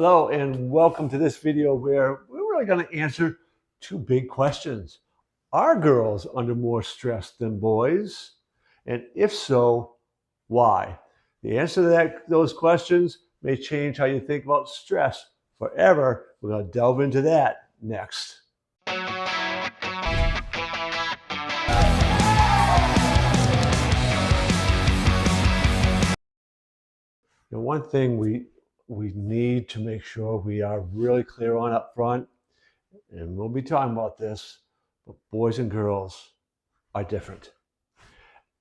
Hello and welcome to this video where we're really going to answer two big questions. Are girls under more stress than boys? And if so, why? The answer to those questions may change how you think about stress forever. We're going to delve into that next. One thing we need to make sure we are really clear on up front, and we'll be talking about this, but boys and girls are different.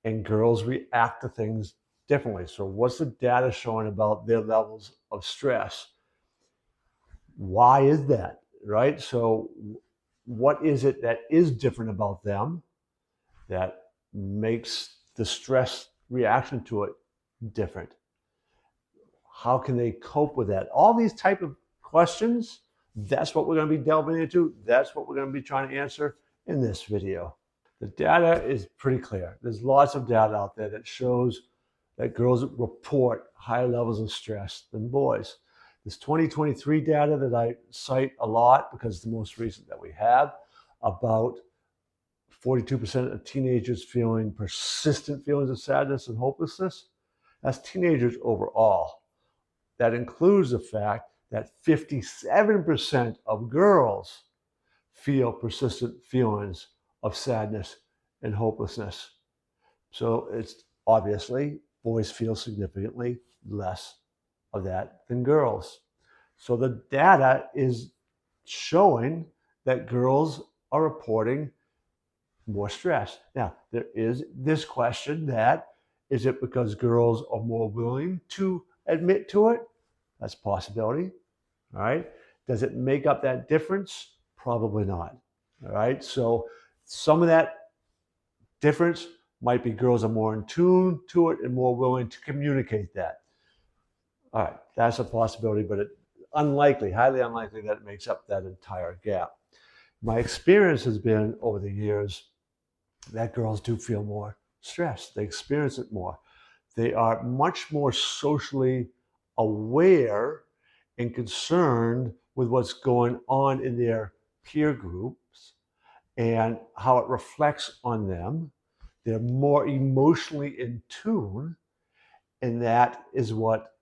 And girls react to things differently. So what's the data showing about their levels of stress? Why is that, right? So what is it that is different about them that makes the stress reaction to it different? How can they cope with that? All these type of questions, that's what we're going to be delving into. That's what we're going to be trying to answer in this video. The data is pretty clear. There's lots of data out there that shows that girls report higher levels of stress than boys. This 2023 data that I cite a lot because it's the most recent that we have, about 42% of teenagers feeling persistent feelings of sadness and hopelessness. That's teenagers overall. That includes the fact that 57% of girls feel persistent feelings of sadness and hopelessness. So it's obviously boys feel significantly less of that than girls. So the data is showing that girls are reporting more stress. Now, there is this question that, is it because girls are more willing to admit to it? That's a possibility, all right? Does it make up that difference? Probably not, all right? So some of that difference might be girls are more in tune to it and more willing to communicate that. All right, that's a possibility, but unlikely, highly unlikely that it makes up that entire gap. My experience has been over the years that girls do feel more stress. They experience it more. They are much more socially aware and concerned with what's going on in their peer groups and how it reflects on them. They're more emotionally in tune, and that is what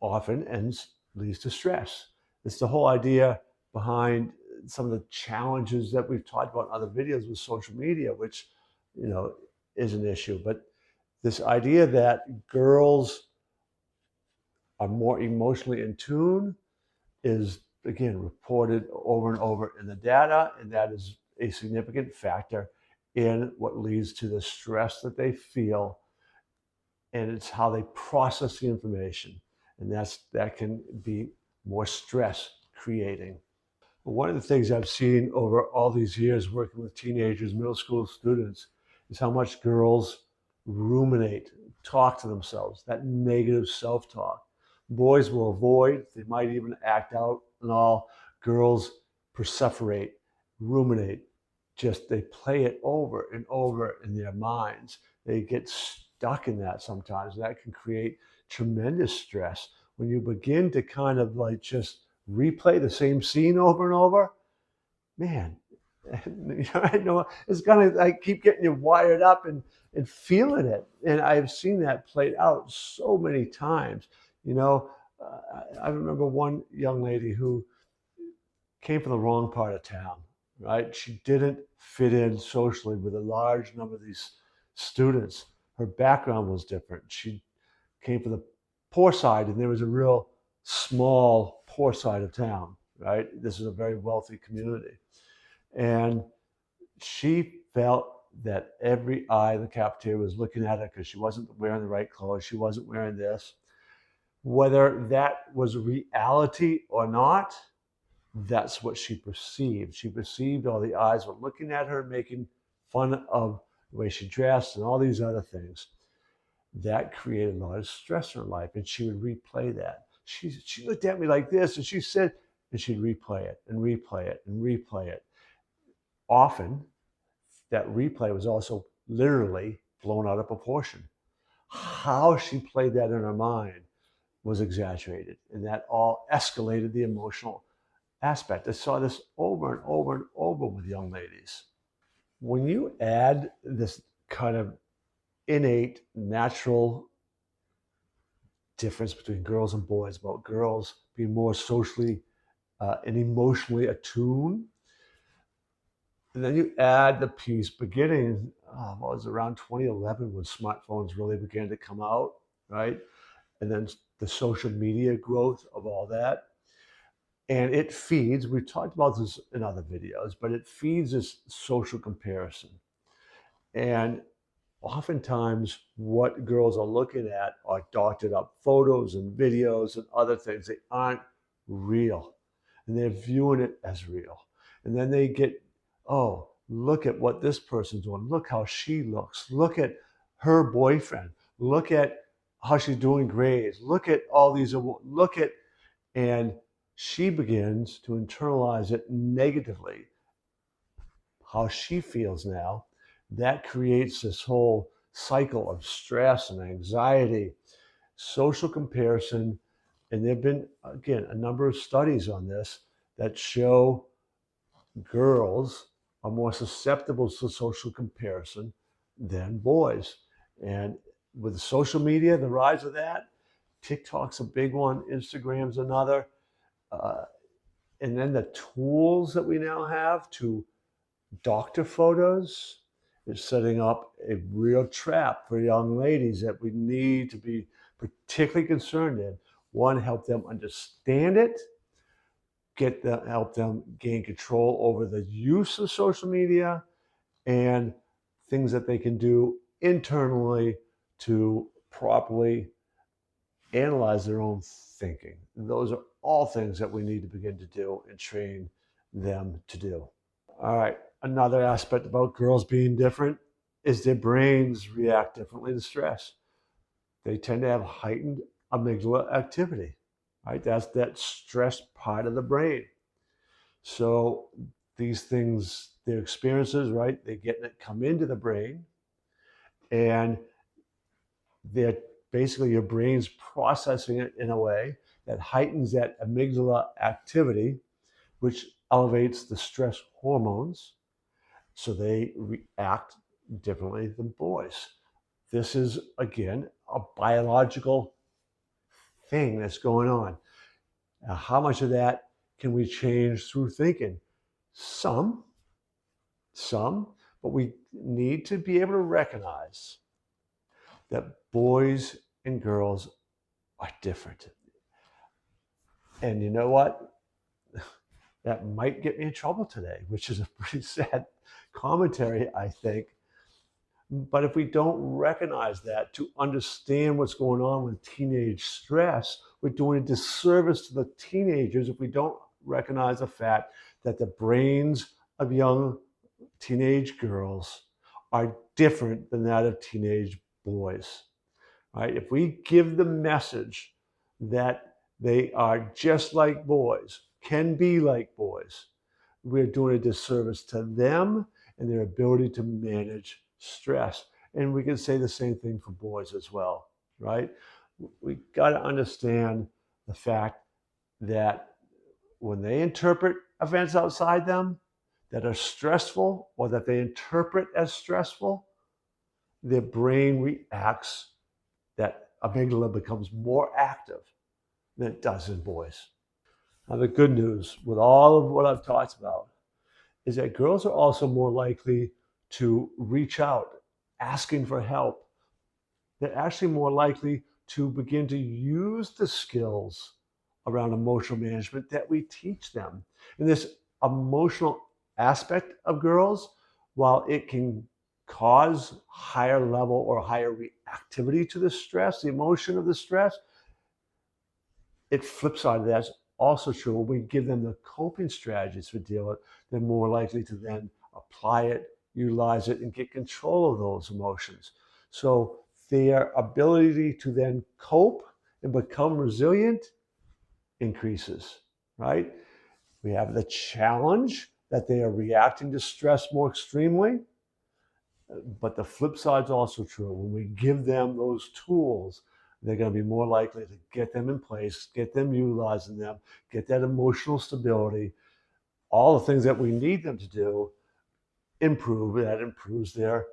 often leads to stress. It's the whole idea behind some of the challenges that we've talked about in other videos with social media, which, is an issue. But this idea that girls are more emotionally in tune is, again, reported over and over in the data, and that is a significant factor in what leads to the stress that they feel, and it's how they process the information, and that can be more stress creating. One of the things I've seen over all these years working with teenagers, middle school students, is how much girls ruminate, talk to themselves, that negative self-talk. Boys will avoid, they might even act out and all. Girls perseverate, ruminate, just they play it over and over in their minds. They get stuck in that sometimes. That can create tremendous stress when you begin to kind of like just replay the same scene over and over. Man, I know it's gonna like keep getting you wired up and feeling it. And I've seen that played out so many times. I remember one young lady who came from the wrong part of town, right? She didn't fit in socially with a large number of these students. Her background was different. She came from the poor side, and there was a real small poor side of town, right? This is a very wealthy community. And she felt that every eye in the cafeteria was looking at her because she wasn't wearing the right clothes. She wasn't wearing this. Whether that was reality or not, that's what she perceived. She perceived all the eyes were looking at her, making fun of the way she dressed and all these other things. That created a lot of stress in her life, and she would replay that. She looked at me like this, and she said, and she'd replay it and replay it and replay it. Often, that replay was also literally blown out of proportion. How she played that in her mind was exaggerated, and that all escalated the emotional aspect. I saw this over and over and over with young ladies. When you add this kind of innate, natural difference between girls and boys, about girls being more socially and emotionally attuned, and then you add the piece beginning, what was it, around 2011 when smartphones really began to come out, right? And then the social media growth of all that. And it feeds, we talked about this in other videos, but it feeds this social comparison. And oftentimes, what girls are looking at are doctored up photos and videos and other things. They aren't real. And they're viewing it as real. And then they get, oh, look at what this person's doing. Look how she looks. Look at her boyfriend. Look at how she's doing grades. Look at all these, look at, and she begins to internalize it negatively, how she feels now. That creates this whole cycle of stress and anxiety, social comparison. And there have been, again, a number of studies on this that show girls are more susceptible to social comparison than boys. And with social media, the rise of that, TikTok's a big one, Instagram's another. Uh, and then the tools that we now have to doctor photos is setting up a real trap for young ladies that we need to be particularly concerned in. One, help them understand it, help them gain control over the use of social media, and things that they can do internally to properly analyze their own thinking. And those are all things that we need to begin to do and train them to do. All right, another aspect about girls being different is their brains react differently to stress. They tend to have heightened amygdala activity, right? That's that stress part of the brain. So these things, their experiences, right? They get it come into the brain, and they're basically your brain's processing it in a way that heightens that amygdala activity, which elevates the stress hormones, so they react differently than boys. This is, again, a biological thing that's going on. Now, how much of that can we change through thinking? Some, but we need to be able to recognize that boys and girls are different. And you know what? That might get me in trouble today, which is a pretty sad commentary, I think. But if we don't recognize that, to understand what's going on with teenage stress, we're doing a disservice to the teenagers if we don't recognize the fact that the brains of young teenage girls are different than that of teenage boys. Right? If we give the message that they are just like boys, can be like boys, we're doing a disservice to them and their ability to manage stress. And we can say the same thing for boys as well, right? We got to understand the fact that when they interpret events outside them that are stressful or that they interpret as stressful, their brain reacts, that amygdala becomes more active than it does in boys. Now, the good news with all of what I've talked about is that girls are also more likely to reach out asking for help. They're actually more likely to begin to use the skills around emotional management that we teach them. And this emotional aspect of girls, while it can cause higher level or higher reactivity to the stress, the emotion of the stress, it flips side of that's also true. When we give them the coping strategies to deal with, they're more likely to then apply it, utilize it, and get control of those emotions. So their ability to then cope and become resilient increases, right? We have the challenge that they are reacting to stress more extremely, but the flip side is also true. When we give them those tools, they're going to be more likely to get them in place, get them utilizing them, get that emotional stability, all the things that we need them to do, improve. That improves our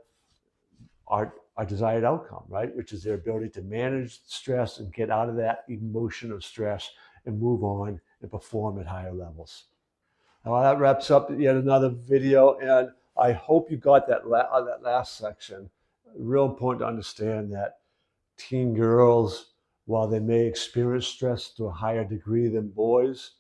desired outcome, right? Which is their ability to manage stress and get out of that emotion of stress and move on and perform at higher levels. Now that wraps up yet another video, and I hope you got that last section. Real important to understand that teen girls, while they may experience stress to a higher degree than boys,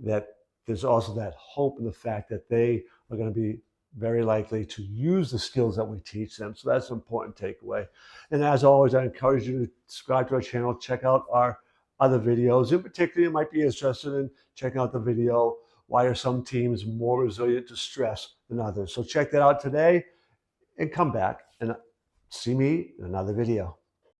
that there's also that hope in the fact that they are going to be very likely to use the skills that we teach them. So that's an important takeaway. And as always, I encourage you to subscribe to our channel, check out our other videos. In particular, you might be interested in checking out the video, why are some teams more resilient to stress than others? So check that out today and come back and see me in another video.